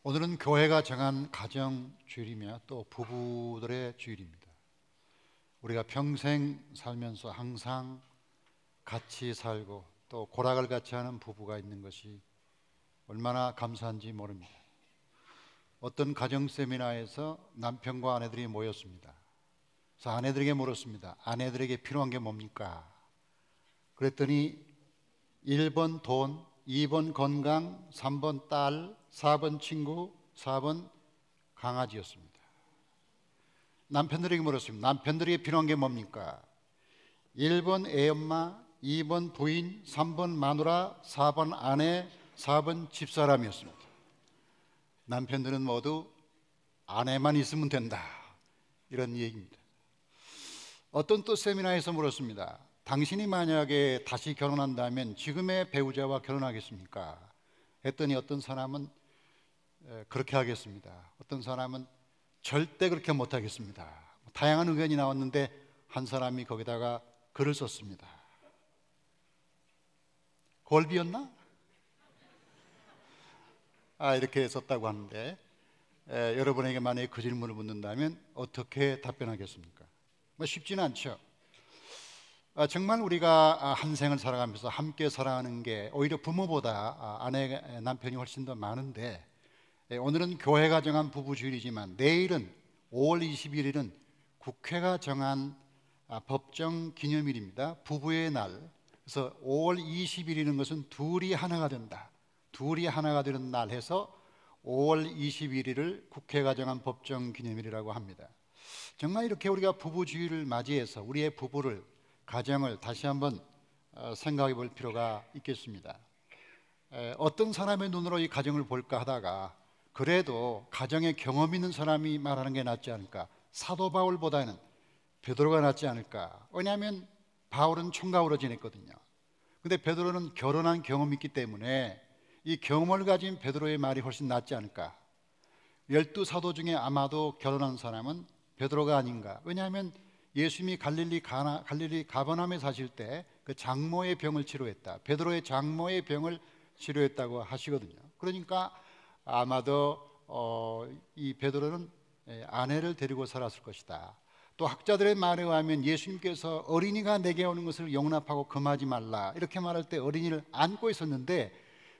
오늘은 교회가 정한 가정 주일이며 또 부부들의 주일입니다. 우리가 평생 살면서 항상 같이 살고 또 고락을 같이 하는 부부가 있는 것이 얼마나 감사한지 모릅니다. 어떤 가정 세미나에서 남편과 아내들이 모였습니다. 그래서 아내들에게 물었습니다. 아내들에게 필요한 게 뭡니까? 그랬더니 1번 돈, 2번 건강, 3번 딸, 4번 친구, 4번 강아지였습니다. 남편들에게 물었습니다. 남편들에게 필요한 게 뭡니까? 1번 애엄마, 2번 부인, 3번 마누라, 4번 아내, 4번 집사람이었습니다. 남편들은 모두 아내만 있으면 된다, 이런 얘기입니다. 어떤 또 세미나에서 물었습니다. 당신이 만약에 다시 결혼한다면 지금의 배우자와 결혼하겠습니까? 했더니 어떤 사람은 그렇게 하겠습니다. 어떤 사람은 절대 그렇게 못하겠습니다. 다양한 의견이 나왔는데 한 사람이 거기다가 글을 썼습니다. 골비였나? 이렇게 썼다고 하는데 여러분에게 만약에 그 질문을 묻는다면 어떻게 답변하겠습니까? 쉽지는 않죠. 정말 우리가 한 생을 살아가면서 함께 살아가는 게 오히려 부모보다 아내, 남편이 훨씬 더 많은데 오늘은 교회가 정한 부부주일이지만 내일은 5월 21일은 국회가 정한 법정 기념일입니다. 부부의 날. 그래서 5월 21일인 것은 둘이 하나가 된다, 둘이 하나가 되는 날 해서 5월 21일을 국회가 정한 법정 기념일이라고 합니다. 정말 이렇게 우리가 부부주일을 맞이해서 우리의 부부를, 가정을 다시 한번 생각해 볼 필요가 있겠습니다. 어떤 사람의 눈으로 이 가정을 볼까 하다가 그래도 가정에 경험 있는 사람이 말하는 게 낫지 않을까, 사도 바울보다는 베드로가 낫지 않을까. 왜냐하면 바울은 총각으로 지냈거든요. 근데 베드로는 결혼한 경험이 있기 때문에 이 경험을 가진 베드로의 말이 훨씬 낫지 않을까. 12사도 중에 아마도 결혼한 사람은 베드로가 아닌가. 왜냐하면 예수님이 갈릴리 가버나움에 사실 때 그 장모의 병을 치료했다, 베드로의 장모의 병을 치료했다고 하시거든요. 그러니까 아마도 이 베드로는 아내를 데리고 살았을 것이다. 또 학자들의 말에 의하면 예수님께서 어린이가 내게 오는 것을 용납하고 금하지 말라, 이렇게 말할 때 어린이를 안고 있었는데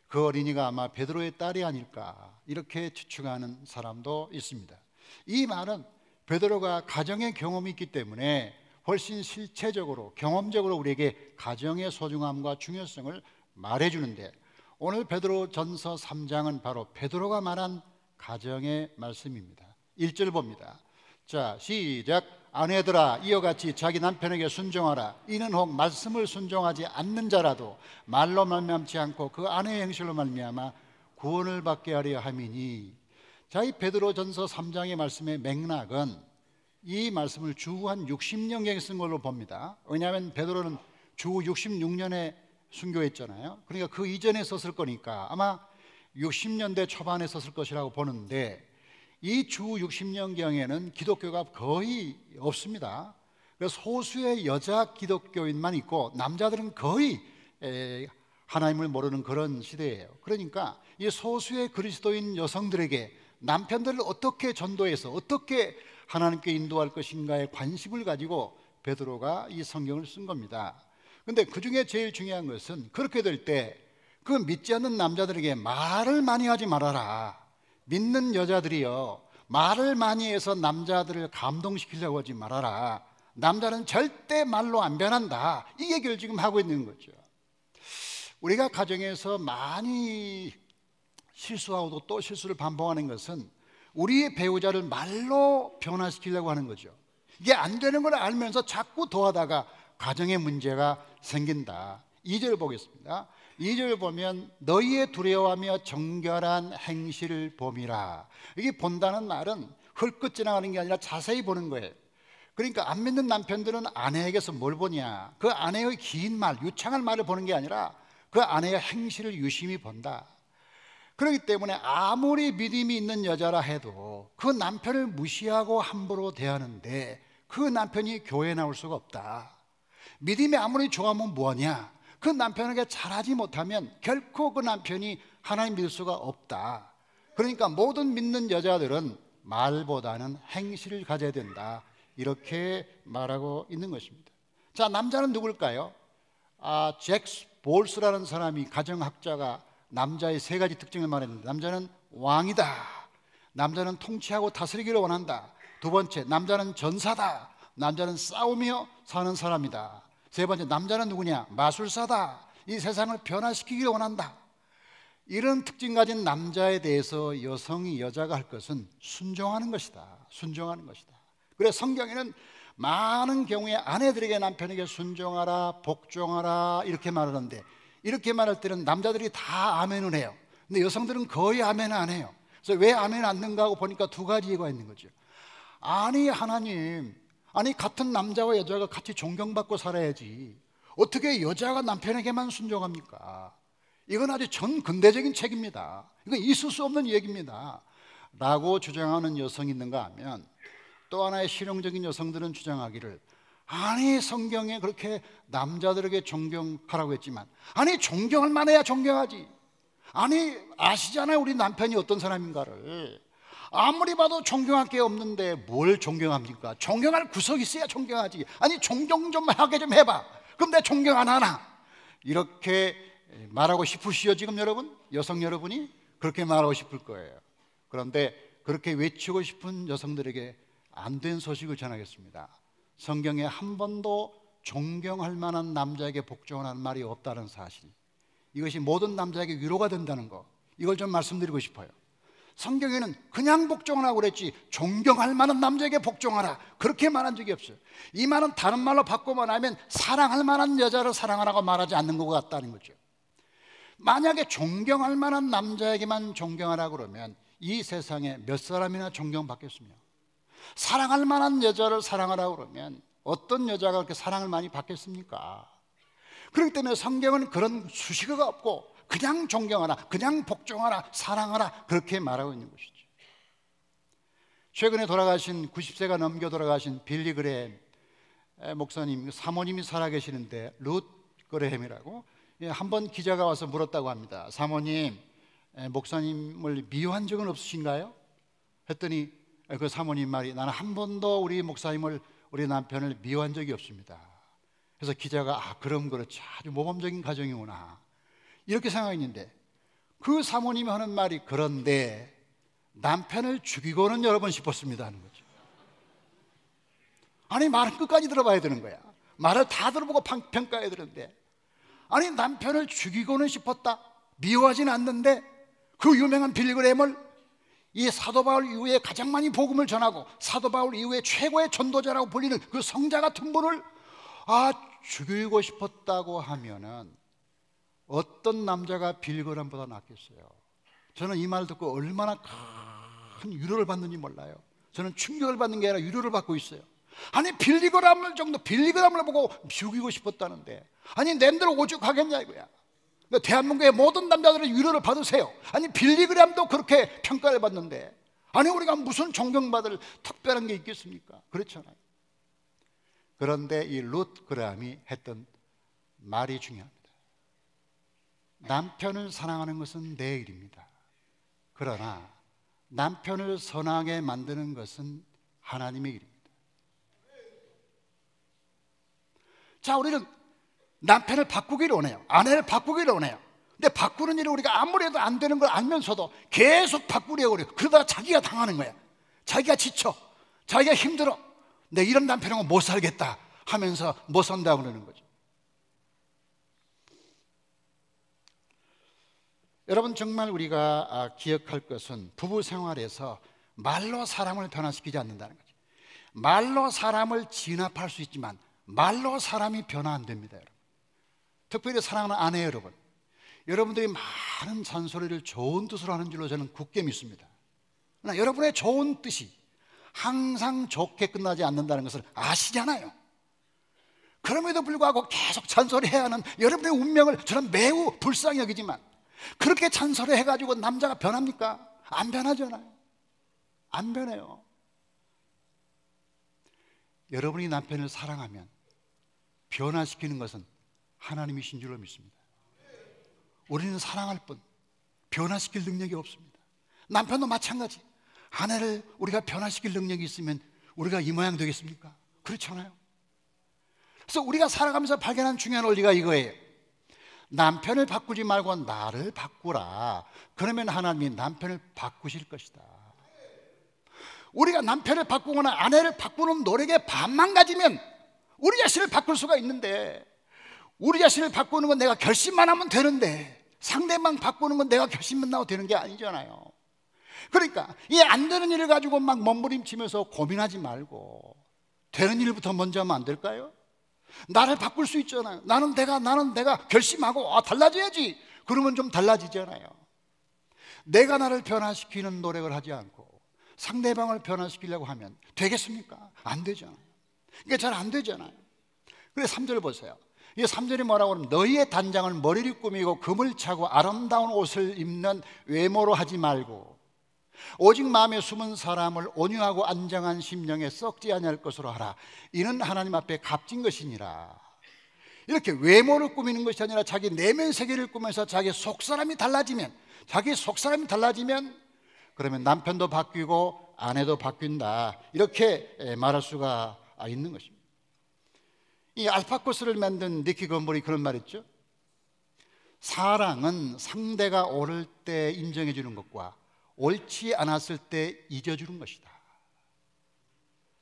그 어린이가 아마 베드로의 딸이 아닐까, 이렇게 추측하는 사람도 있습니다. 이 말은 베드로가 가정의 경험이 있기 때문에 훨씬 실체적으로, 경험적으로 우리에게 가정의 소중함과 중요성을 말해주는데, 오늘 베드로전서 3장은 바로 베드로가 말한 가정의 말씀입니다. 1절 봅니다. 자, 시작. 아내들아, 이와 같이 자기 남편에게 순종하라. 이는 혹 말씀을 순종하지 않는 자라도 말로 말미암지 않고 그 아내의 행실로 말미암아 구원을 받게 하려 함이니. 자, 이 베드로전서 3장의 말씀의 맥락은 이 말씀을 주 한 60년경에 쓴 걸로 봅니다. 왜냐하면 베드로는 주 66년에 순교했잖아요. 그러니까 그 이전에 썼을 거니까 아마 60년대 초반에 썼을 것이라고 보는데, 이 주 60년경에는 기독교가 거의 없습니다. 그래서 소수의 여자 기독교인만 있고 남자들은 거의 하나님을 모르는 그런 시대예요. 그러니까 이 소수의 그리스도인 여성들에게 남편들을 어떻게 전도해서 어떻게 하나님께 인도할 것인가에 관심을 가지고 베드로가 이 성경을 쓴 겁니다. 근데 그 중에 제일 중요한 것은 그렇게 될 때 그 믿지 않는 남자들에게 말을 많이 하지 말아라. 믿는 여자들이요, 말을 많이 해서 남자들을 감동시키려고 하지 말아라. 남자는 절대 말로 안 변한다, 이 얘기를 지금 하고 있는 거죠. 우리가 가정에서 많이 실수하고 또 실수를 반복하는 것은 우리의 배우자를 말로 변화시키려고 하는 거죠. 이게 안 되는 걸 알면서 자꾸 더하다가 가정에 문제가 생긴다. 2절 보겠습니다. 2절 보면 너희의 두려워하며 정결한 행실을 봄이라. 이게 본다는 말은 흘끗 지나가는 게 아니라 자세히 보는 거예요. 그러니까 안 믿는 남편들은 아내에게서 뭘 보냐, 그 아내의 긴 말, 유창한 말을 보는 게 아니라 그 아내의 행실을 유심히 본다. 그렇기 때문에 아무리 믿음이 있는 여자라 해도 그 남편을 무시하고 함부로 대하는데 그 남편이 교회에 나올 수가 없다. 믿음이 아무리 좋아하면 뭐하냐, 그 남편에게 잘하지 못하면 결코 그 남편이 하나님 믿을 수가 없다. 그러니까 모든 믿는 여자들은 말보다는 행실을 가져야 된다, 이렇게 말하고 있는 것입니다. 자, 남자는 누굴까요? 잭스 볼스라는 사람이, 가정학자가 남자의 세 가지 특징을 말했는데, 남자는 왕이다, 남자는 통치하고 다스리기를 원한다, 두 번째, 남자는 전사다, 남자는 싸우며 사는 사람이다, 세 번째, 남자는 누구냐? 마술사다, 이 세상을 변화시키기를 원한다. 이런 특징 가진 남자에 대해서 여성이, 여자가 할 것은 순종하는 것이다, 순종하는 것이다. 그래서 성경에는 많은 경우에 아내들에게, 남편에게 순종하라, 복종하라 이렇게 말하는데, 이렇게 말할 때는 남자들이 다 아멘을 해요. 근데 여성들은 거의 아멘 안 해요. 그래서 왜 아멘 안 듣는가 하고 보니까 두 가지 이유가 있는 거죠. 아니 하나님, 아니 같은 남자와 여자가 같이 존경받고 살아야지 어떻게 여자가 남편에게만 순종합니까? 이건 아주 전 근대적인 책입니다. 이건 있을 수 없는 얘기입니다 라고 주장하는 여성이 있는가 하면, 또 하나의 실용적인 여성들은 주장하기를, 아니 성경에 그렇게 남자들에게 존경하라고 했지만, 아니 존경할 만해야 존경하지, 아니 아시잖아요 우리 남편이 어떤 사람인가를, 아무리 봐도 존경할 게 없는데 뭘 존경합니까? 존경할 구석이 있어야 존경하지. 아니 존경 좀 하게 좀 해봐, 그럼 내 존경 안 하나? 이렇게 말하고 싶으시죠 지금 여러분? 여성 여러분이 그렇게 말하고 싶을 거예요. 그런데 그렇게 외치고 싶은 여성들에게 안 된 소식을 전하겠습니다. 성경에 한 번도 존경할 만한 남자에게 복종하는 말이 없다는 사실, 이것이 모든 남자에게 위로가 된다는 거, 이걸 좀 말씀드리고 싶어요. 성경에는 그냥 복종하라고 그랬지 존경할 만한 남자에게 복종하라 그렇게 말한 적이 없어요. 이 말은 다른 말로 바꾸면 하면 사랑할 만한 여자를 사랑하라고 말하지 않는 것 같다는 거죠. 만약에 존경할 만한 남자에게만 존경하라고 그러면 이 세상에 몇 사람이나 존경받겠습니까? 사랑할 만한 여자를 사랑하라고 그러면 어떤 여자가 그렇게 사랑을 많이 받겠습니까? 그렇기 때문에 성경은 그런 수식어가 없고 그냥 존경하라, 그냥 복종하라, 사랑하라 그렇게 말하고 있는 것이죠. 최근에 돌아가신 90세가 넘겨 돌아가신 빌리 그레햄 목사님, 사모님이 살아계시는데 룻 그레햄이라고, 한번 기자가 와서 물었다고 합니다. 사모님, 목사님을 미워한 적은 없으신가요? 했더니 그 사모님 말이, 나는 한 번도 우리 목사님을, 우리 남편을 미워한 적이 없습니다. 그래서 기자가 그럼 그렇지, 아주 모범적인 가정이구나 이렇게 생각했는데, 그 사모님이 하는 말이, 그런데 남편을 죽이고는 여러 번 싶었습니다 하는 거죠. 아니 말은 끝까지 들어봐야 되는 거야. 말을 다 들어보고 평가해야 되는데, 아니 남편을 죽이고는 싶었다, 미워하진 않는데 그 유명한 빌리 그레햄을, 이 사도 바울 이후에 가장 많이 복음을 전하고 사도 바울 이후에 최고의 전도자라고 불리는 그 성자 같은 분을 죽이고 싶었다고 하면은 어떤 남자가 빌리 그레햄보다 낫겠어요? 저는 이 말 듣고 얼마나 큰 위로를 받는지 몰라요. 저는 충격을 받는 게 아니라 위로를 받고 있어요. 아니 빌리 그레햄을 정도, 빌리 그레햄을 보고 죽이고 싶었다는데, 아니 낸들 오죽하겠냐 이거야. 그러니까 대한민국의 모든 남자들은 위로를 받으세요. 아니 빌리 그레햄도 그렇게 평가를 받는데, 아니 우리가 무슨 존경받을 특별한 게 있겠습니까? 그렇잖아요. 그런데 이 룻 그레햄이 했던 말이 중요합니다. 남편을 사랑하는 것은 내 일입니다. 그러나 남편을 선하게 만드는 것은 하나님의 일입니다. 자, 우리는 남편을 바꾸기를 원해요. 아내를 바꾸기를 원해요. 근데 바꾸는 일을 우리가 아무리 해도 안 되는 걸 알면서도 계속 바꾸려고 그래요. 그러다가 자기가 당하는 거야. 자기가 지쳐, 자기가 힘들어, 내 이런 남편하고 못 살겠다 하면서 못 산다고 그러는 거죠. 여러분, 정말 우리가 기억할 것은 부부 생활에서 말로 사람을 변화시키지 않는다는 거죠. 말로 사람을 진압할 수 있지만 말로 사람이 변화 안 됩니다, 여러분. 특별히 사랑하는 아내 여러분, 여러분들이 많은 잔소리를 좋은 뜻으로 하는 줄로 저는 굳게 믿습니다. 그러나 여러분의 좋은 뜻이 항상 좋게 끝나지 않는다는 것을 아시잖아요. 그럼에도 불구하고 계속 잔소리해야 하는 여러분의 운명을 저는 매우 불쌍히 여기지만, 그렇게 잔소리해가지고 남자가 변합니까? 안 변하잖아요. 안 변해요. 여러분이 남편을 사랑하면 변화시키는 것은 하나님이신 줄로 믿습니다. 우리는 사랑할 뿐 변화시킬 능력이 없습니다. 남편도 마찬가지. 아내를 우리가 변화시킬 능력이 있으면 우리가 이 모양 되겠습니까? 그렇잖아요. 그래서 우리가 살아가면서 발견한 중요한 원리가 이거예요. 남편을 바꾸지 말고 나를 바꾸라. 그러면 하나님이 남편을 바꾸실 것이다. 우리가 남편을 바꾸거나 아내를 바꾸는 노력에 반만 가지면 우리 자신을 바꿀 수가 있는데, 우리 자신을 바꾸는 건 내가 결심만 하면 되는데 상대방 바꾸는 건 내가 결심만 하고 되는 게 아니잖아요. 그러니까 이 안 되는 일을 가지고 막 몸부림치면서 고민하지 말고 되는 일부터 먼저 하면 안 될까요? 나를 바꿀 수 있잖아요. 나는 내가 결심하고 달라져야지. 그러면 좀 달라지잖아요. 내가 나를 변화시키는 노력을 하지 않고 상대방을 변화시키려고 하면 되겠습니까? 안 되잖아요. 그게 잘 안 되잖아요. 그래서 3절 보세요. 이 3절이 뭐라고 하면 너희의 단장을 머리를 꾸미고 금을 차고 아름다운 옷을 입는 외모로 하지 말고 오직 마음에 숨은 사람을 온유하고 안정한 심령에 썩지 아니할 것으로 하라. 이는 하나님 앞에 값진 것이니라. 이렇게 외모를 꾸미는 것이 아니라 자기 내면 세계를 꾸면서 자기 속사람이 달라지면 그러면 남편도 바뀌고 아내도 바뀐다, 이렇게 말할 수가 있는 것입니다. 이 알파고스를 만든 니키 건볼이 그런 말 했죠. 사랑은 상대가 옳을 때 인정해 주는 것과 옳지 않았을 때 잊어주는 것이다.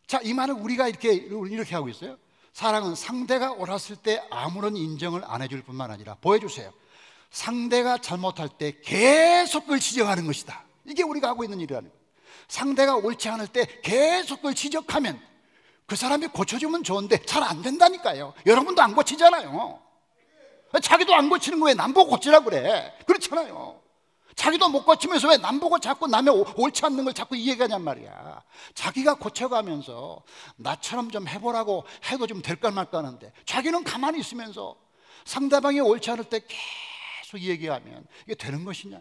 자, 이 말은 우리가 이렇게 하고 있어요. 사랑은 상대가 옳았을 때 아무런 인정을 안 해줄 뿐만 아니라, 보여주세요, 상대가 잘못할 때 계속 그걸 지적하는 것이다. 이게 우리가 하고 있는 일이라는 거예요. 상대가 옳지 않을 때 계속 그걸 지적하면 그 사람이 고쳐주면 좋은데 잘 안 된다니까요. 여러분도 안 고치잖아요. 자기도 안 고치는 거 왜 남보고 고치라고 그래? 그렇잖아요. 자기도 못 고치면서 왜 남보고 자꾸 남의 옳지 않는 걸 자꾸 얘기하냔 말이야. 자기가 고쳐가면서 나처럼 좀 해보라고 해도 좀 될까 말까 하는데, 자기는 가만히 있으면서 상대방이 옳지 않을 때 계속 얘기하면 이게 되는 것이냐,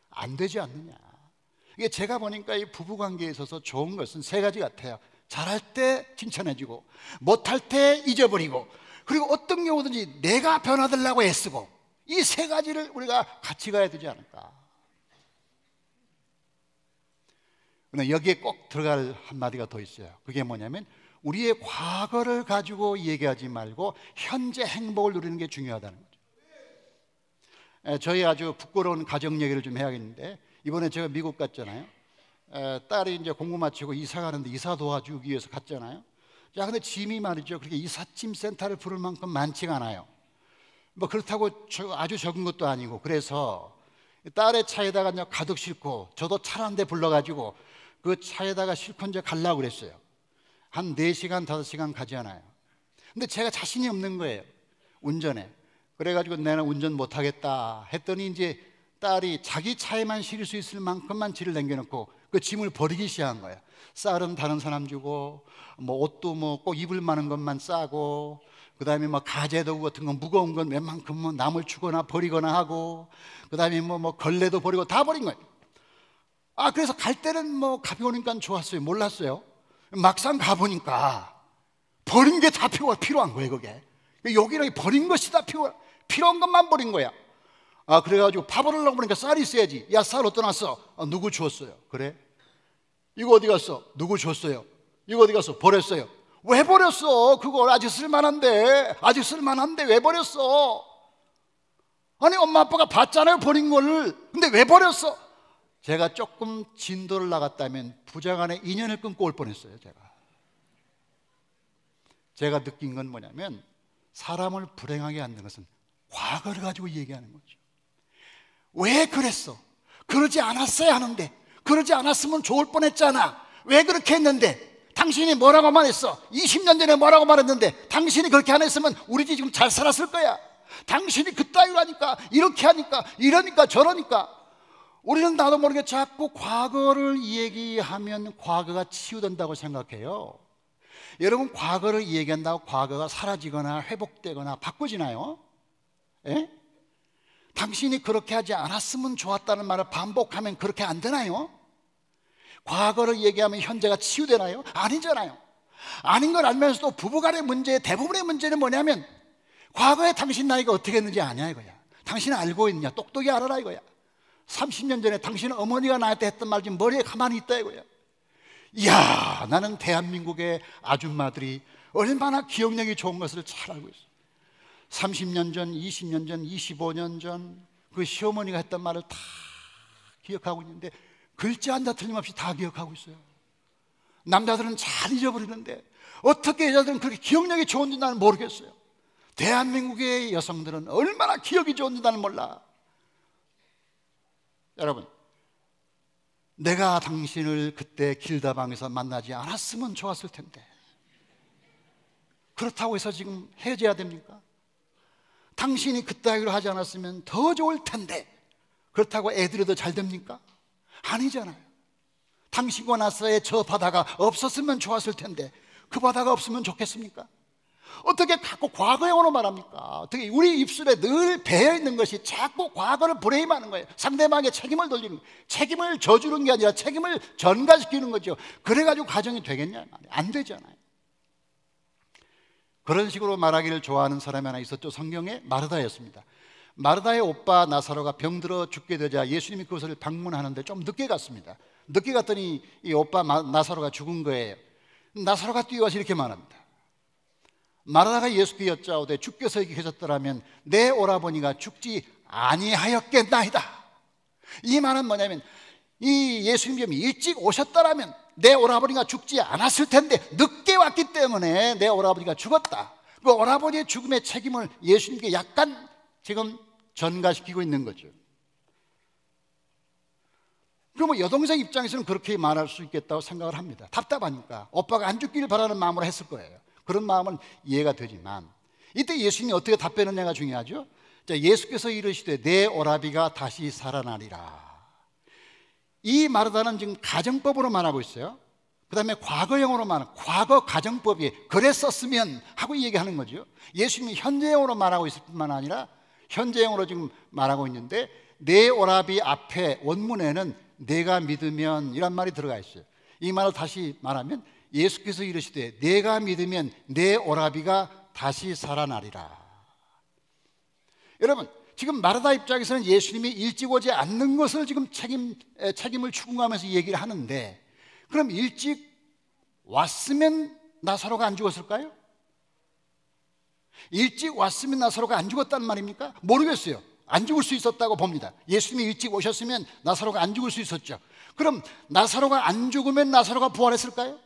안 되지 않느냐. 이게 제가 보니까 이 부부관계에 있어서 좋은 것은 세 가지 같아요. 잘할 때 칭찬해주고, 못할 때 잊어버리고, 그리고 어떤 경우든지 내가 변화되려고 애쓰고, 이 세 가지를 우리가 같이 가야 되지 않을까. 근데 여기에 꼭 들어갈 한마디가 더 있어요. 그게 뭐냐면 우리의 과거를 가지고 얘기하지 말고 현재 행복을 누리는 게 중요하다는 거죠. 저희 아주 부끄러운 가정 얘기를 좀 해야겠는데, 이번에 제가 미국 갔잖아요. 딸이 이제 공부 마치고 이사 가는데 이사 도와주기 위해서 갔잖아요. 자, 근데 짐이 말이죠, 그렇게 이삿짐 센터를 부를 만큼 많지가 않아요. 뭐 그렇다고 아주 적은 것도 아니고, 그래서 딸의 차에다가 이제 가득 싣고 저도 차를 한 대 불러가지고 그 차에다가 싣고 이제 가려고 그랬어요. 한 4시간, 5시간 가잖아요. 근데 제가 자신이 없는 거예요, 운전에. 그래가지고 내가 운전 못하겠다 했더니 이제 딸이 자기 차에만 실을 수 있을 만큼만 짐을 남겨놓고 그 짐을 버리기 시작한 거예요. 쌀은 다른 사람 주고, 뭐 옷도 뭐 꼭 입을 만한 것만 싸고, 그 다음에 뭐 가재도구 같은 거 무거운 건 웬만큼은 남을 주거나 버리거나 하고, 그 다음에 뭐 걸레도 버리고 다 버린 거예요. 그래서 갈 때는 뭐 가벼우니까 좋았어요. 몰랐어요. 막상 가보니까 버린 게 다 필요한 거예요. 그게 여기는 버린 것이 다 필요한 것만 버린 거야. 그래가지고 밥 얻으려고 보니까 쌀이 있어야지. 야, 쌀 어디다 놨어? 누구 줬어요? 그래? 이거 어디 갔어? 누구 줬어요? 이거 어디 갔어? 버렸어요. 왜 버렸어? 그걸 아직 쓸만한데 왜 버렸어? 아니, 엄마 아빠가 봤잖아요, 버린 거를. 근데 왜 버렸어? 제가 조금 진도를 나갔다면 부장간에 인연을 끊고 올 뻔했어요. 제가 느낀 건 뭐냐면, 사람을 불행하게 하는 것은 과거를 가지고 얘기하는 거죠. 왜 그랬어? 그러지 않았어야 하는데, 그러지 않았으면 좋을 뻔했잖아. 왜 그렇게 했는데? 당신이 뭐라고 말했어? 20년 전에 뭐라고 말했는데 당신이 그렇게 안 했으면 우리 집 지금 잘 살았을 거야. 당신이 그따위로 하니까, 이렇게 하니까, 이러니까 저러니까. 우리는 나도 모르게 자꾸 과거를 얘기하면 과거가 치유된다고 생각해요. 여러분, 과거를 얘기한다고 과거가 사라지거나 회복되거나 바꾸지나요? 예? 당신이 그렇게 하지 않았으면 좋았다는 말을 반복하면 그렇게 안 되나요? 과거를 얘기하면 현재가 치유되나요? 아니잖아요. 아닌 걸 알면서도 부부간의 문제, 대부분의 문제는 뭐냐면 과거에 당신 나이가 어떻게 했는지 아냐 이거야. 당신은 알고 있냐? 똑똑히 알아라 이거야. 30년 전에 당신 어머니가 나한테 했던 말 지금 머리에 가만히 있다 이거야. 이야, 나는 대한민국의 아줌마들이 얼마나 기억력이 좋은 것을 잘 알고 있어. 30년 전, 20년 전, 25년 전 그 시어머니가 했던 말을 다 기억하고 있는데 글자 한자 틀림없이 다 기억하고 있어요. 남자들은 잘 잊어버리는데 어떻게 여자들은 그렇게 기억력이 좋은지 나는 모르겠어요. 대한민국의 여성들은 얼마나 기억이 좋은지 나는 몰라. 여러분, 내가 당신을 그때 길다방에서 만나지 않았으면 좋았을 텐데 그렇다고 해서 지금 헤어져야 됩니까? 당신이 그따위로 하지 않았으면 더 좋을 텐데 그렇다고 애들이 더 잘 됩니까? 아니잖아요. 당신과 나서의 저 바다가 없었으면 좋았을 텐데 그 바다가 없으면 좋겠습니까? 어떻게 자꾸 과거형으로 말합니까? 어떻게 우리 입술에 늘 배어있는 것이 자꾸 과거를 브레임하는 거예요. 상대방의 책임을 돌리는 거예요. 책임을 져주는 게 아니라 책임을 전가시키는 거죠. 그래가지고 가정이 되겠냐? 안 되잖아요. 그런 식으로 말하기를 좋아하는 사람이 하나 있었죠. 성경에 마르다였습니다. 마르다의 오빠 나사로가 병들어 죽게 되자 예수님이 그것을 방문하는데 좀 늦게 갔습니다. 늦게 갔더니 이 오빠 나사로가 죽은 거예요. 나사로가 뛰어와서 이렇게 말합니다. 마르다가 예수께 여짜오되 주께서 여기 계셨더라면 내 오라버니가 죽지 아니하였겠나이다. 이 말은 뭐냐면 이 예수님이 일찍 오셨더라면 내 오라버니가 죽지 않았을 텐데 늦게 왔기 때문에 내 오라버니가 죽었다. 그 오라버니의 죽음의 책임을 예수님께 약간 지금 전가시키고 있는 거죠. 그러면 여동생 입장에서는 그렇게 말할 수 있겠다고 생각을 합니다. 답답하니까 오빠가 안 죽기를 바라는 마음으로 했을 거예요. 그런 마음은 이해가 되지만 이때 예수님이 어떻게 답변했냐가 중요하죠. 자, 예수께서 이르시되 내 오라비가 다시 살아나리라. 이 마르다는 지금 가정법으로 말하고 있어요. 그 다음에 과거형으로 말하는 과거 가정법이 그랬었으면 하고 얘기하는 거죠. 예수님이 현재형으로 말하고 있을 뿐만 아니라 현재형으로 지금 말하고 있는데 내 오라비 앞에 원문에는 내가 믿으면 이란 말이 들어가 있어요. 이 말을 다시 말하면 예수께서 이르시되 내가 믿으면 내 오라비가 다시 살아나리라. 여러분, 지금 마르다 입장에서는 예수님이 일찍 오지 않는 것을 지금 책임을 추궁하면서 얘기를 하는데 그럼 일찍 왔으면 나사로가 안 죽었을까요? 일찍 왔으면 나사로가 안 죽었단 말입니까? 모르겠어요. 안 죽을 수 있었다고 봅니다. 예수님이 일찍 오셨으면 나사로가 안 죽을 수 있었죠. 그럼 나사로가 안 죽으면 나사로가 부활했을까요?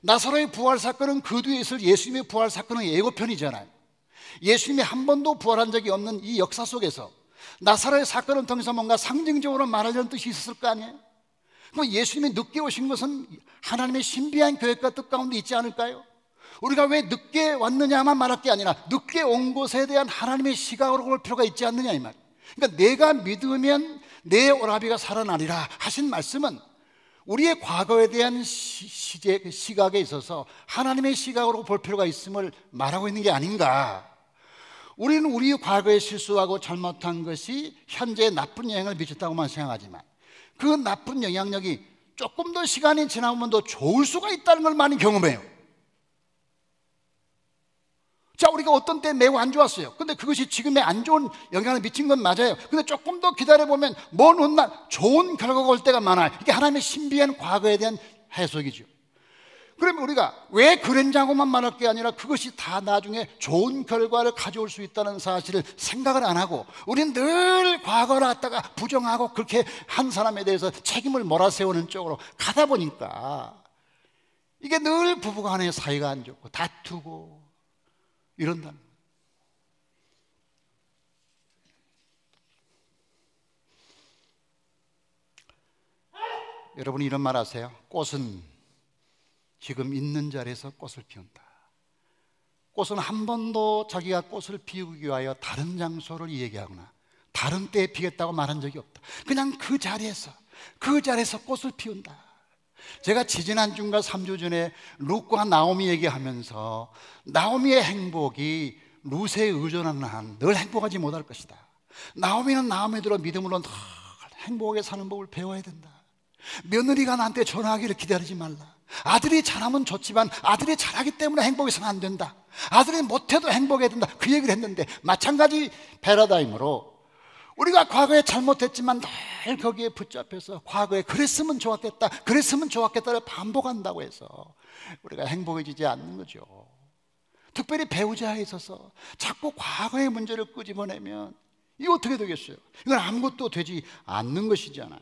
나사로의 부활 사건은 그 뒤에 있을 예수님의 부활 사건은 예고편이잖아요. 예수님이 한 번도 부활한 적이 없는 이 역사 속에서 나사로의 사건을 통해서 뭔가 상징적으로 말하려는 뜻이 있었을 거 아니에요? 그럼 예수님이 늦게 오신 것은 하나님의 신비한 계획과 뜻 가운데 있지 않을까요? 우리가 왜 늦게 왔느냐만 말할 게 아니라 늦게 온 것에 대한 하나님의 시각으로 볼 필요가 있지 않느냐 이 말. 그러니까 내가 믿으면 내 오라비가 살아나리라 하신 말씀은 우리의 과거에 대한 시각에 있어서 하나님의 시각으로 볼 필요가 있음을 말하고 있는 게 아닌가. 우리는 우리의 과거에 실수하고 잘못한 것이 현재에 나쁜 영향을 미쳤다고만 생각하지만 그 나쁜 영향력이 조금 더 시간이 지나면 더 좋을 수가 있다는 걸 많이 경험해요. 자, 우리가 어떤 때 매우 안 좋았어요. 근데 그것이 지금의 안 좋은 영향을 미친 건 맞아요. 근데 조금 더 기다려보면 먼 훗날 좋은 결과가 올 때가 많아요. 이게 하나님의 신비한 과거에 대한 해석이죠. 그러면 우리가 왜 그랬냐고만 말할 게 아니라 그것이 다 나중에 좋은 결과를 가져올 수 있다는 사실을 생각을 안 하고 우리는 늘 과거를 갖다가 부정하고 그렇게 한 사람에 대해서 책임을 몰아세우는 쪽으로 가다 보니까 이게 늘 부부간의 사이가 안 좋고 다투고 이런다는 거예요. 여러분이 이런 말 아세요? 꽃은 지금 있는 자리에서 꽃을 피운다. 꽃은 한 번도 자기가 꽃을 피우기 위하여 다른 장소를 얘기하거나 다른 때에 피겠다고 말한 적이 없다. 그냥 그 자리에서 꽃을 피운다. 제가 지지난주인가 3주 전에 룻과 나오미 얘기하면서 나오미의 행복이 룻에 의존하는 한 늘 행복하지 못할 것이다. 나오미는 나오미대로 믿음으로 늘 행복하게 사는 법을 배워야 된다. 며느리가 나한테 전화하기를 기다리지 말라. 아들이 잘하면 좋지만 아들이 잘하기 때문에 행복해서는 안 된다. 아들이 못해도 행복해야 된다. 그 얘기를 했는데 마찬가지 패러다임으로 우리가 과거에 잘못했지만 늘 거기에 붙잡혀서 과거에 그랬으면 좋았겠다, 그랬으면 좋았겠다를 반복한다고 해서 우리가 행복해지지 않는 거죠. 특별히 배우자에 있어서 자꾸 과거의 문제를 끄집어내면 이거 어떻게 되겠어요? 이건 아무것도 되지 않는 것이잖아요.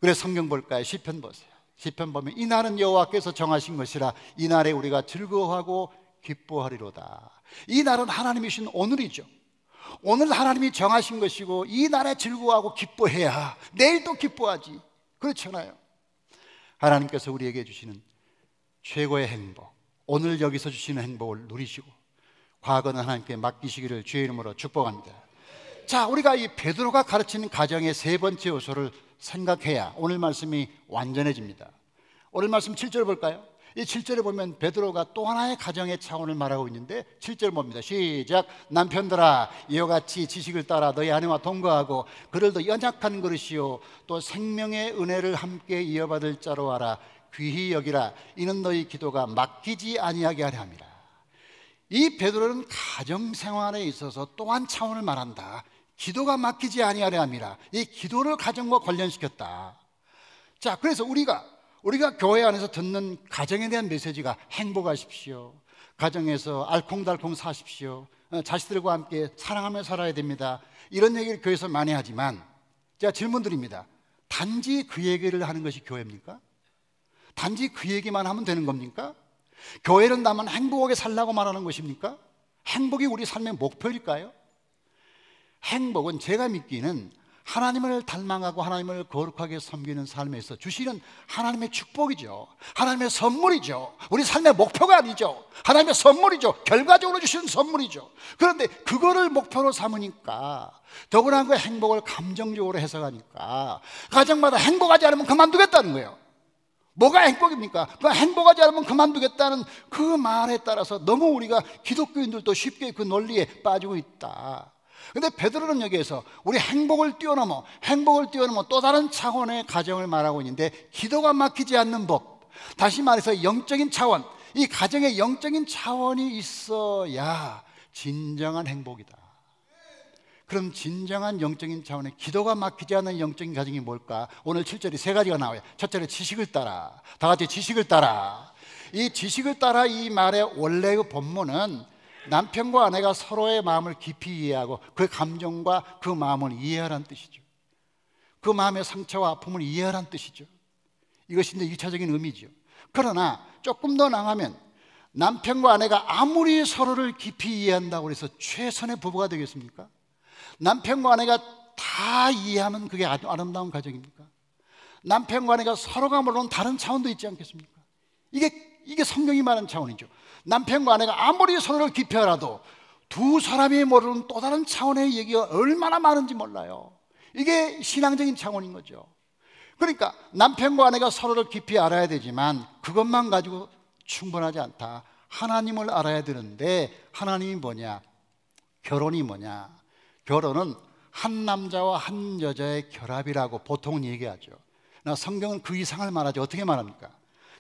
그래서 성경 볼까요? 시편 보세요. 시편 보면 이 날은 여호와께서 정하신 것이라 이 날에 우리가 즐거워하고 기뻐하리로다. 이 날은 하나님이 주신 오늘이죠. 오늘 하나님이 정하신 것이고 이 날에 즐거워하고 기뻐해야 내일 또 기뻐하지. 그렇잖아요. 하나님께서 우리에게 주시는 최고의 행복, 오늘 여기서 주시는 행복을 누리시고 과거는 하나님께 맡기시기를 주의 이름으로 축복합니다. 자, 우리가 이 베드로가 가르치는 가정의 세 번째 요소를 생각해야 오늘 말씀이 완전해집니다. 오늘 말씀 7절 볼까요? 이 7절에 보면 베드로가 또 하나의 가정의 차원을 말하고 있는데 7절 봅니다. 시작. 남편들아 이와 같이 지식을 따라 너희 아내와 동거하고 그를 더 연약한 그릇이요 또 생명의 은혜를 함께 이어받을 자로 하라. 귀히 여기라. 이는 너희 기도가 막히지 아니하게 하려 함이라. 이 베드로는 가정생활에 있어서 또 한 차원을 말한다. 기도가 막히지 아니하려 함이라. 이 기도를 가정과 관련시켰다. 자, 그래서 우리가 교회 안에서 듣는 가정에 대한 메시지가 행복하십시오, 가정에서 알콩달콩 사십시오, 자식들과 함께 사랑하며 살아야 됩니다, 이런 얘기를 교회에서 많이 하지만 제가 질문 드립니다. 단지 그 얘기를 하는 것이 교회입니까? 단지 그 얘기만 하면 되는 겁니까? 교회는 나만 행복하게 살라고 말하는 것입니까? 행복이 우리 삶의 목표일까요? 행복은 제가 믿기는 하나님을 닮아가고 하나님을 거룩하게 섬기는 삶에서 주시는 하나님의 축복이죠. 하나님의 선물이죠. 우리 삶의 목표가 아니죠. 하나님의 선물이죠. 결과적으로 주시는 선물이죠. 그런데 그거를 목표로 삼으니까 더구나 그 행복을 감정적으로 해석하니까 가정마다 행복하지 않으면 그만두겠다는 거예요. 뭐가 행복입니까? 그 행복하지 않으면 그만두겠다는 그 말에 따라서 너무 우리가 기독교인들도 쉽게 그 논리에 빠지고 있다. 근데 베드로는 여기에서 우리 행복을 뛰어넘어 또 다른 차원의 가정을 말하고 있는데 기도가 막히지 않는 법, 다시 말해서 영적인 차원, 이 가정의 영적인 차원이 있어야 진정한 행복이다. 그럼 진정한 영적인 차원의 기도가 막히지 않는 영적인 가정이 뭘까? 오늘 7절이 세 가지가 나와요. 첫째는 지식을 따라. 다 같이 지식을 따라. 이 지식을 따라 이 말의 원래의 본문은 남편과 아내가 서로의 마음을 깊이 이해하고 그 감정과 그 마음을 이해하라는 뜻이죠. 그 마음의 상처와 아픔을 이해하라는 뜻이죠. 이것이 이제 2차적인 의미죠. 그러나 조금 더 나가면 남편과 아내가 아무리 서로를 깊이 이해한다고 해서 최선의 부부가 되겠습니까? 남편과 아내가 다 이해하면 그게 아름다운 가정입니까? 남편과 아내가 서로가 모르는 다른 차원도 있지 않겠습니까? 이게 성경이 말하는 차원이죠. 남편과 아내가 아무리 서로를 깊이 알아도 두 사람이 모르는 또 다른 차원의 얘기가 얼마나 많은지 몰라요. 이게 신앙적인 차원인 거죠. 그러니까 남편과 아내가 서로를 깊이 알아야 되지만 그것만 가지고 충분하지 않다. 하나님을 알아야 되는데 하나님이 뭐냐? 결혼이 뭐냐? 결혼은 한 남자와 한 여자의 결합이라고 보통은 얘기하죠. 성경은 그 이상을 말하지. 어떻게 말합니까?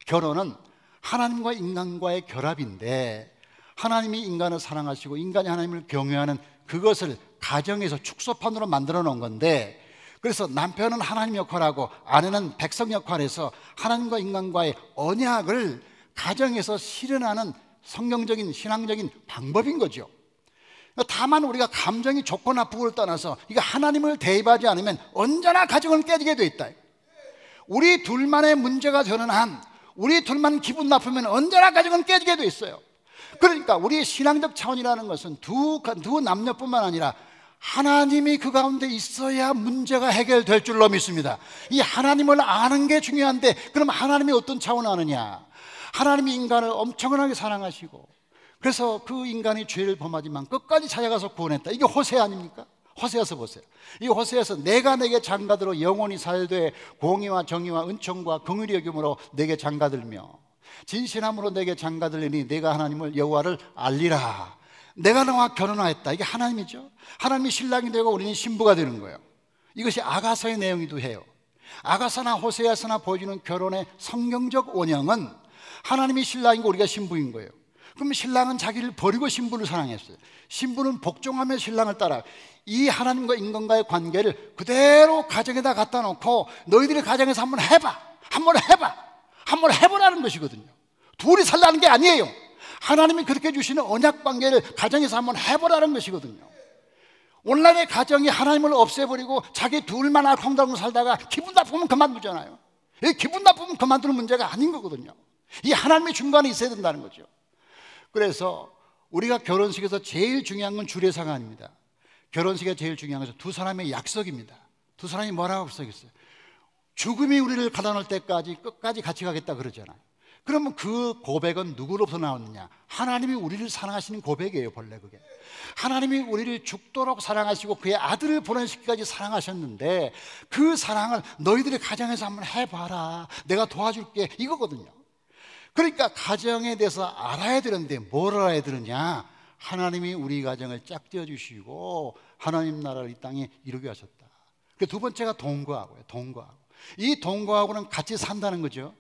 결혼은 하나님과 인간과의 결합인데 하나님이 인간을 사랑하시고 인간이 하나님을 경외하는 그것을 가정에서 축소판으로 만들어 놓은 건데, 그래서 남편은 하나님 역할하고 아내는 백성 역할에서 하나님과 인간과의 언약을 가정에서 실현하는 성경적인 신앙적인 방법인 거죠. 다만 우리가 감정이 좋고 나쁘고를 떠나서 이거 하나님을 대입하지 않으면 언제나 가정은 깨지게 돼 있다. 우리 둘만의 문제가 되는 한, 우리 둘만 기분 나쁘면 언제나 가정은 깨지게 돼 있어요. 그러니까 우리의 신앙적 차원이라는 것은 두 남녀뿐만 아니라 하나님이 그 가운데 있어야 문제가 해결될 줄로 믿습니다. 이 하나님을 아는 게 중요한데, 그럼 하나님이 어떤 차원을 아느냐? 하나님이 인간을 엄청나게 사랑하시고 그래서 그 인간이 죄를 범하지만 끝까지 찾아가서 구원했다. 이게 호세 아닙니까? 호세아서 보세요. 이 호세아서 내가 내게 장가들어 영원히 살되 공의와 정의와 은총과 긍휼이 여김으로 내게 장가들며 진실함으로 내게 장가들리니 내가 하나님을 여호와를 알리라. 내가 너와 결혼하였다. 이게 하나님이죠. 하나님이 신랑이 되고 우리는 신부가 되는 거예요. 이것이 아가서의 내용이기도 해요. 아가서나 호세아서나 보여주는 결혼의 성경적 원형은 하나님이 신랑이고 우리가 신부인 거예요. 그럼 신랑은 자기를 버리고 신부를 사랑했어요. 신부는 복종하며 신랑을 따라. 이 하나님과 인간과의 관계를 그대로 가정에다 갖다 놓고 너희들이 가정에서 한번 해봐, 한번 해봐, 한번 해보라는 것이거든요. 둘이 살라는 게 아니에요. 하나님이 그렇게 주시는 언약 관계를 가정에서 한번 해보라는 것이거든요. 오늘날의 가정이 하나님을 없애버리고 자기 둘만 알콩달콩 살다가 기분 나쁘면 그만두잖아요. 기분 나쁘면 그만두는 문제가 아닌 거거든요. 이 하나님의 중간에 있어야 된다는 거죠. 그래서 우리가 결혼식에서 제일 중요한 건 주례사가 아닙니다. 결혼식에 제일 중요한 것은 두 사람의 약속입니다. 두 사람이 뭐라고 약속했어요? 죽음이 우리를 가다 놓을 때까지 끝까지 같이 가겠다 그러잖아요. 그러면 그 고백은 누구로부터 나왔느냐? 하나님이 우리를 사랑하시는 고백이에요. 본래 그게 하나님이 우리를 죽도록 사랑하시고 그의 아들을 보내시기까지 사랑하셨는데 그 사랑을 너희들의 가정에서 한번 해봐라, 내가 도와줄게, 이거거든요. 그러니까 가정에 대해서 알아야 되는데 뭘 알아야 되느냐? 하나님이 우리 가정을 짝지어 주시고 하나님 나라를 이 땅에 이루게 하셨다. 그 두 번째가 동거하고요. 동거하고. 이 동거하고는 같이 산다는 거죠.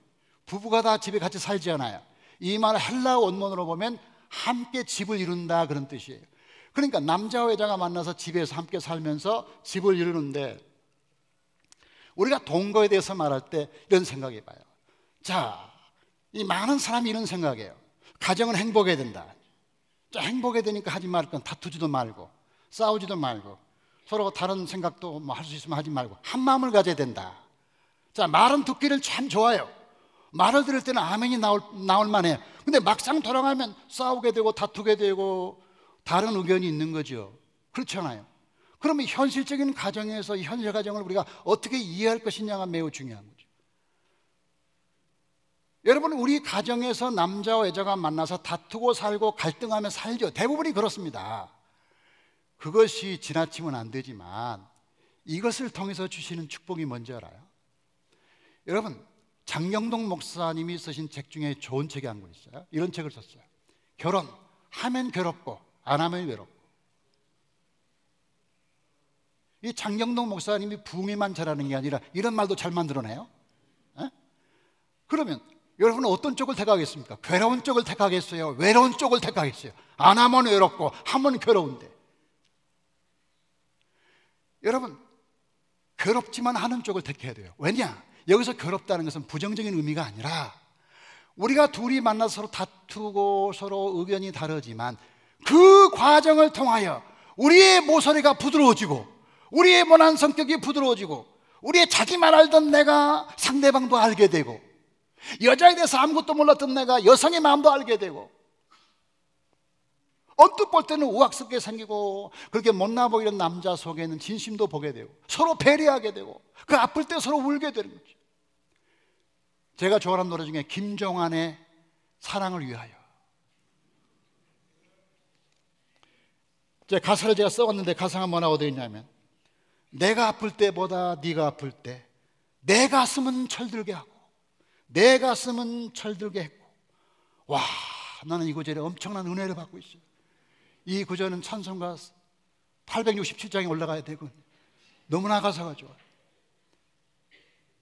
부부가 다 집에 같이 살지 않아요. 이 말을 헬라 원문으로 보면 함께 집을 이룬다 그런 뜻이에요. 그러니까 남자와 여자가 만나서 집에서 함께 살면서 집을 이루는데, 우리가 동거에 대해서 말할 때 이런 생각해 봐요. 자, 이 많은 사람이 이런 생각해요. 가정은 행복해야 된다. 자, 행복해야 되니까 하지 말 건 다투지도 말고 싸우지도 말고 서로 다른 생각도 뭐 할 수 있으면 하지 말고 한 마음을 가져야 된다. 자, 말은 듣기를 참 좋아요. 말을 들을 때는 아멘이 나올 만해요. 근데 막상 돌아가면 싸우게 되고 다투게 되고 다른 의견이 있는 거죠. 그렇잖아요. 그러면 현실적인 가정에서 이 현실 가정을 우리가 어떻게 이해할 것이냐가 매우 중요한 거죠. 여러분, 우리 가정에서 남자와 여자가 만나서 다투고 살고 갈등하며 살죠. 대부분이 그렇습니다. 그것이 지나치면 안 되지만 이것을 통해서 주시는 축복이 뭔지 알아요? 여러분, 장경동 목사님이 쓰신 책 중에 좋은 책이 한 권 있어요. 이런 책을 썼어요. 결혼하면 괴롭고 안 하면 외롭고. 이 장경동 목사님이 부흥회만 잘하는 게 아니라 이런 말도 잘 만들어내요. 그러면 여러분은 어떤 쪽을 택하겠습니까? 괴로운 쪽을 택하겠어요? 외로운 쪽을 택하겠어요? 안 하면 외롭고 하면 괴로운데. 여러분, 괴롭지만 하는 쪽을 택해야 돼요. 왜냐? 여기서 괴롭다는 것은 부정적인 의미가 아니라 우리가 둘이 만나서 서로 다투고 서로 의견이 다르지만 그 과정을 통하여 우리의 모서리가 부드러워지고 우리의 모난 성격이 부드러워지고 우리의 자기만 알던 내가 상대방도 알게 되고 여자에 대해서 아무것도 몰랐던 내가 여성의 마음도 알게 되고 언뜻 볼 때는 우악스럽게 생기고 그렇게 못나 보이는 남자 속에는 진심도 보게 되고 서로 배려하게 되고 그 아플 때 서로 울게 되는 거죠. 제가 좋아하는 노래 중에 김종환의 사랑을 위하여, 가사를 제가 써왔는데 가사가 뭐라고 되어 있냐면 내가 아플 때보다 네가 아플 때 내 가슴은 철들게 하고 내 가슴은 철들게 했고. 와, 나는 이 구절에 엄청난 은혜를 받고 있어요. 이 구절은 찬송가 867장에 올라가야 되고 너무나 가사가 좋아요.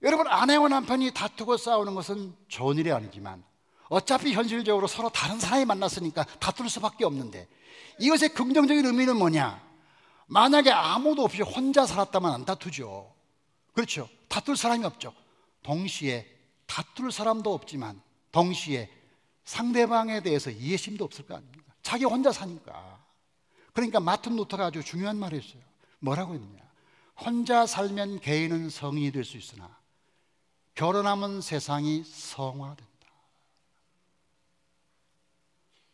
여러분, 아내와 남편이 다투고 싸우는 것은 좋은 일이 아니지만 어차피 현실적으로 서로 다른 사람이 만났으니까 다툴 수밖에 없는데 이것의 긍정적인 의미는 뭐냐? 만약에 아무도 없이 혼자 살았다면 안 다투죠. 그렇죠? 다툴 사람이 없죠. 동시에 다툴 사람도 없지만 동시에 상대방에 대해서 이해심도 없을 거 아닙니까? 자기 혼자 사니까. 그러니까 마틴 루터가 아주 중요한 말을 했어요. 뭐라고 했느냐? 혼자 살면 개인은 성인이 될 수 있으나 결혼하면 세상이 성화된다.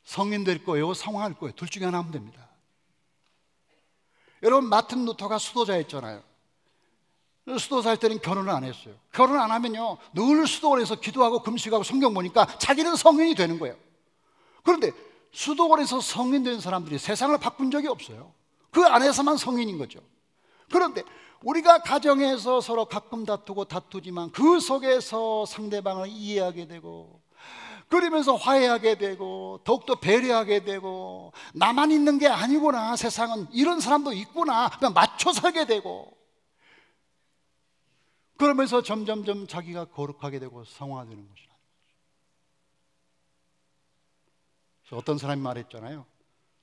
성인 될 거예요, 성화할 거예요. 둘 중에 하나 하면 됩니다. 여러분, 마틴 루터가 수도자였잖아요. 수도사 할 때는 결혼을 안 했어요. 결혼 안 하면요 늘 수도원에서 기도하고 금식하고 성경 보니까 자기는 성인이 되는 거예요. 그런데 수도원에서 성인 된 사람들이 세상을 바꾼 적이 없어요. 그 안에서만 성인인 거죠. 그런데 우리가 가정에서 서로 가끔 다투지만 그 속에서 상대방을 이해하게 되고 그러면서 화해하게 되고 더욱더 배려하게 되고 나만 있는 게 아니구나, 세상은 이런 사람도 있구나, 그냥 맞춰 살게 되고 그러면서 점점점 자기가 거룩하게 되고 성화되는 것이라. 어떤 사람이 말했잖아요.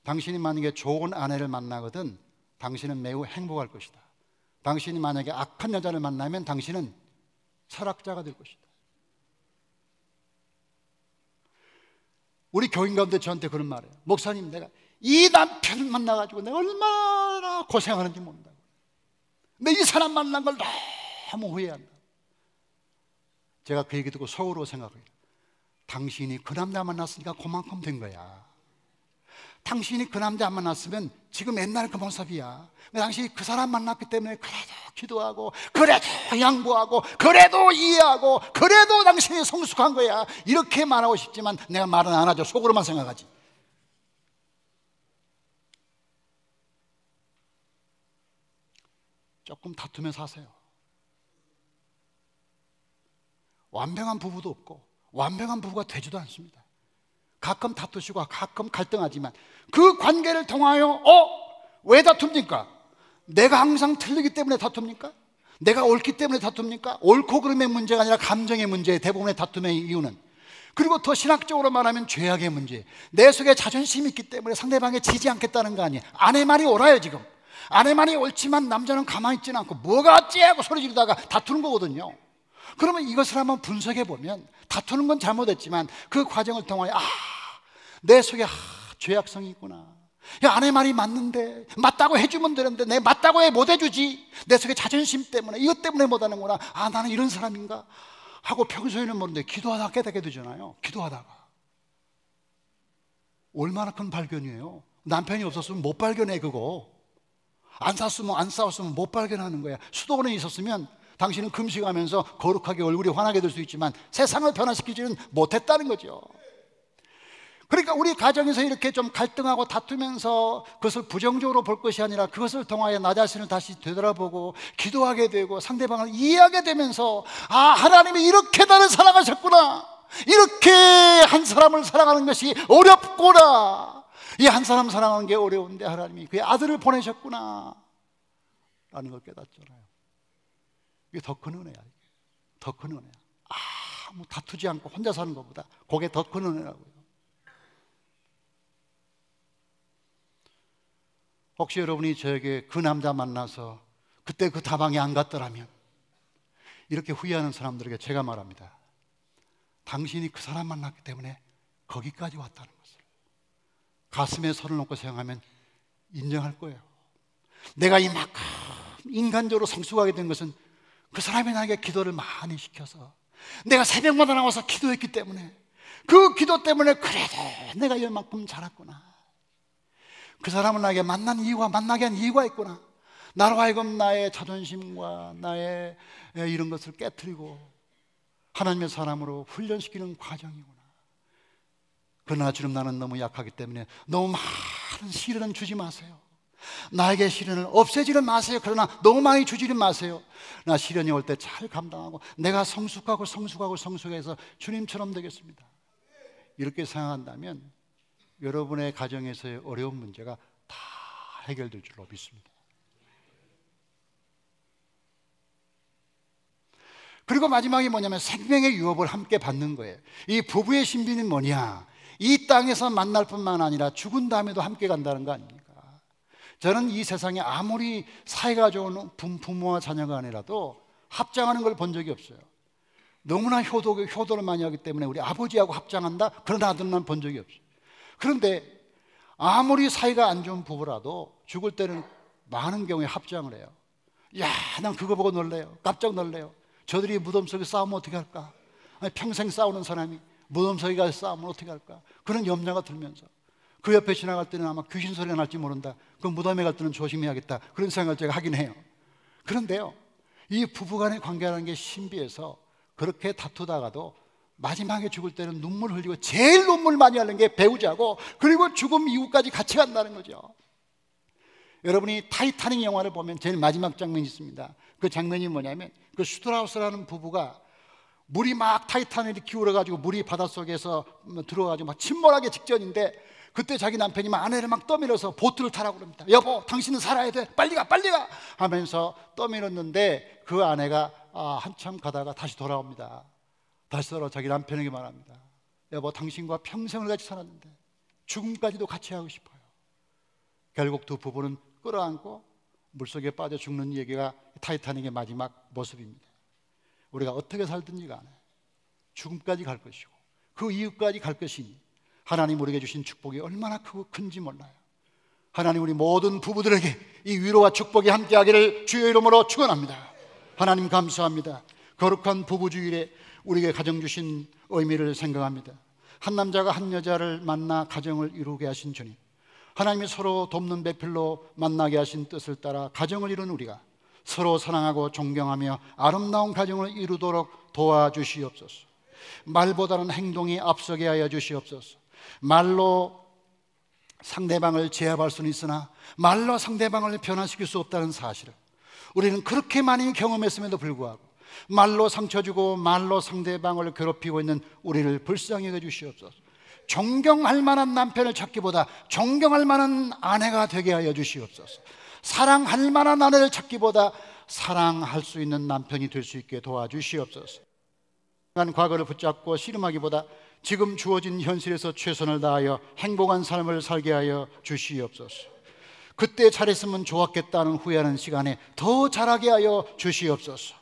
당신이 만약에 좋은 아내를 만나거든 당신은 매우 행복할 것이다. 당신이 만약에 악한 여자를 만나면 당신은 철학자가 될 것이다. 우리 교인 가운데 저한테 그런 말이에요. 목사님, 내가 이 남편을 만나가지고 내가 얼마나 고생하는지 모른다고. 근데 이 사람 만난 걸 너무 후회한다. 제가 그 얘기 듣고 속으로 생각해요. 당신이 그 남자 만났으니까 그만큼 된 거야. 당신이 그 남자 안 만났으면 지금 옛날 그 모습이야. 당신이 그 사람 만났기 때문에 그래도 기도하고, 그래도 양보하고, 그래도 이해하고, 그래도 당신이 성숙한 거야. 이렇게 말하고 싶지만 내가 말은 안 하죠. 속으로만 생각하지. 조금 다투면서 하세요. 완벽한 부부도 없고 완벽한 부부가 되지도 않습니다. 가끔 다투시고 가끔 갈등하지만 그 관계를 통하여 왜 다툽니까? 내가 항상 틀리기 때문에 다툽니까? 내가 옳기 때문에 다툽니까? 옳고 그름의 문제가 아니라 감정의 문제, 대부분의 다툼의 이유는. 그리고 더 신학적으로 말하면 죄악의 문제. 내 속에 자존심이 있기 때문에 상대방에 지지 않겠다는 거 아니에요. 아내 말이 옳아요. 지금 아내 말이 옳지만 남자는 가만히 있지는 않고 뭐가 어찌 하고 소리 지르다가 다투는 거거든요. 그러면 이것을 한번 분석해 보면 다투는 건 잘못했지만 그 과정을 통하여 내 속에 죄악성이 있구나. 야, 아내 말이 맞는데 맞다고 해주면 되는데 내 맞다고 해 못 해주지. 내 속에 자존심 때문에 이것 때문에 못하는구나. 나는 이런 사람인가 하고 평소에는 모르는데 기도하다가 깨닫게 되잖아요. 기도하다가 얼마나 큰 발견이에요. 남편이 없었으면 못 발견해. 그거 안 싸웠으면 못 발견하는 거야. 수도원에 있었으면 당신은 금식하면서 거룩하게 얼굴이 환하게 될 수 있지만 세상을 변화시키지는 못했다는 거죠. 그러니까 우리 가정에서 이렇게 좀 갈등하고 다투면서 그것을 부정적으로 볼 것이 아니라 그것을 통하여 나 자신을 다시 되돌아보고 기도하게 되고 상대방을 이해하게 되면서 하나님이 이렇게 나를 사랑하셨구나, 이렇게 한 사람을 사랑하는 것이 어렵구나, 이 한 사람 사랑하는 게 어려운데 하나님이 그의 아들을 보내셨구나 라는 걸 깨닫잖아요. 이게 더 큰 은혜야. 더 큰 은혜야. 다투지 않고 혼자 사는 것보다 그게 더 큰 은혜라고요. 혹시 여러분이 저에게 그 남자 만나서 그때 그 다방에 안 갔더라면, 이렇게 후회하는 사람들에게 제가 말합니다. 당신이 그 사람 만났기 때문에 거기까지 왔다는 것을 가슴에 손을 놓고 생각하면 인정할 거예요. 내가 이만큼 인간적으로 성숙하게 된 것은 그 사람이 나에게 기도를 많이 시켜서 내가 새벽마다 나와서 기도했기 때문에, 그 기도 때문에 그래도 내가 이만큼 자랐구나. 그 사람을 나에게 만나게 한 이유가 있구나. 나로 하여금 나의 자존심과 나의 이런 것을 깨트리고 하나님의 사람으로 훈련시키는 과정이구나. 그러나 주님, 나는 너무 약하기 때문에 너무 많은 시련은 주지 마세요. 나에게 시련을 없애지는 마세요. 그러나 너무 많이 주지는 마세요. 나 시련이 올 때 잘 감당하고 내가 성숙해서 주님처럼 되겠습니다. 이렇게 생각한다면 여러분의 가정에서의 어려운 문제가 다 해결될 줄로 믿습니다. 그리고 마지막이 뭐냐면 생명의 유업을 함께 받는 거예요. 이 부부의 신비는 뭐냐? 이 땅에서 만날 뿐만 아니라 죽은 다음에도 함께 간다는 거 아닙니까? 저는 이 세상에 아무리 사이가 좋은 부모와 자녀가 아니라도 합장하는 걸 본 적이 없어요. 너무나 효도를 많이 하기 때문에 우리 아버지하고 합장한다? 그런 아들만 본 적이 없어요. 그런데 아무리 사이가 안 좋은 부부라도 죽을 때는 많은 경우에 합장을 해요. 야, 난 그거 보고 놀래요. 깜짝 놀래요. 저들이 무덤 속에 싸우면 어떻게 할까? 아니, 평생 싸우는 사람이 무덤 속에 가서 싸우면 어떻게 할까? 그런 염려가 들면서 그 옆에 지나갈 때는 아마 귀신 소리가 날지 모른다. 그 무덤에 갈 때는 조심해야겠다. 그런 생각을 제가 하긴 해요. 그런데요, 이 부부간의 관계라는 게 신비해서 그렇게 다투다가도 마지막에 죽을 때는 눈물 흘리고 제일 눈물 많이 흘리는 게 배우자고, 그리고 죽음 이후까지 같이 간다는 거죠. 여러분이 타이타닉 영화를 보면 제일 마지막 장면이 있습니다. 그 장면이 뭐냐면 그 슈트라우스라는 부부가 물이 막 타이타닉이 기울어가지고 물이 바닷속에서 들어가지고 막 침몰하기 직전인데, 그때 자기 남편이 막 아내를 막 떠밀어서 보트를 타라고 그럽니다. 여보, 당신은 살아야 돼, 빨리 가 하면서 떠밀었는데 그 아내가 한참 가다가 다시 돌아옵니다. 다시 돌아와 자기 남편에게 말합니다. 여보, 당신과 평생을 같이 살았는데 죽음까지도 같이 하고 싶어요. 결국 두 부부는 끌어안고 물속에 빠져 죽는 얘기가 타이타닉의 마지막 모습입니다. 우리가 어떻게 살든지 간에 죽음까지 갈 것이고 그 이후까지 갈 것이니 하나님 우리에게 주신 축복이 얼마나 크고 큰지 몰라요. 하나님 우리 모든 부부들에게 이 위로와 축복이 함께하기를 주의 이름으로 축원합니다. 하나님 감사합니다. 거룩한 부부주일에 우리에게 가정 주신 의미를 생각합니다. 한 남자가 한 여자를 만나 가정을 이루게 하신 주님, 하나님이 서로 돕는 배필로 만나게 하신 뜻을 따라 가정을 이룬 우리가 서로 사랑하고 존경하며 아름다운 가정을 이루도록 도와주시옵소서. 말보다는 행동이 앞서게 하여 주시옵소서. 말로 상대방을 제압할 수는 있으나 말로 상대방을 변화시킬 수 없다는 사실을 우리는 그렇게 많이 경험했음에도 불구하고 말로 상처 주고 말로 상대방을 괴롭히고 있는 우리를 불쌍히 여겨 주시옵소서. 존경할 만한 남편을 찾기보다 존경할 만한 아내가 되게 하여 주시옵소서. 사랑할 만한 아내를 찾기보다 사랑할 수 있는 남편이 될 수 있게 도와주시옵소서. 과거를 붙잡고 씨름하기보다 지금 주어진 현실에서 최선을 다하여 행복한 삶을 살게 하여 주시옵소서. 그때 잘했으면 좋았겠다는 후회하는 시간에 더 잘하게 하여 주시옵소서.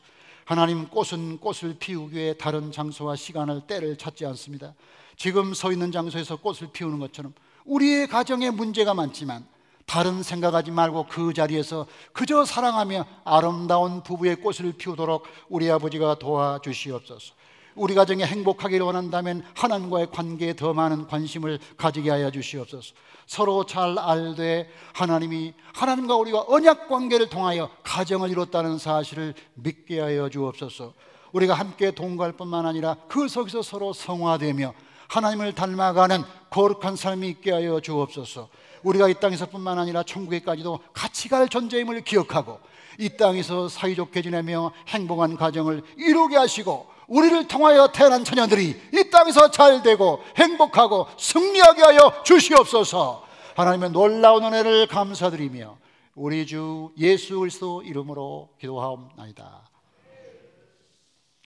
하나님, 꽃은 꽃을 피우기 위해 다른 장소와 시간을 때를 찾지 않습니다. 지금 서 있는 장소에서 꽃을 피우는 것처럼 우리의 가정에 문제가 많지만 다른 생각하지 말고 그 자리에서 그저 사랑하며 아름다운 부부의 꽃을 피우도록 우리 아버지가 도와주시옵소서. 우리 가정이 행복하기를 원한다면 하나님과의 관계에 더 많은 관심을 가지게 하여 주시옵소서. 서로 잘 알되 하나님이 하나님과 우리가 언약 관계를 통하여 가정을 이뤘다는 사실을 믿게 하여 주옵소서. 우리가 함께 동거할 뿐만 아니라 그 속에서 서로 성화되며 하나님을 닮아가는 거룩한 삶이 있게 하여 주옵소서. 우리가 이 땅에서 뿐만 아니라 천국에까지도 같이 갈 존재임을 기억하고 이 땅에서 사이좋게 지내며 행복한 가정을 이루게 하시고 우리를 통하여 태어난 자녀들이 이 땅에서 잘 되고 행복하고 승리하게 하여 주시옵소서. 하나님의 놀라운 은혜를 감사드리며 우리 주 예수 그리스도 이름으로 기도하옵나이다.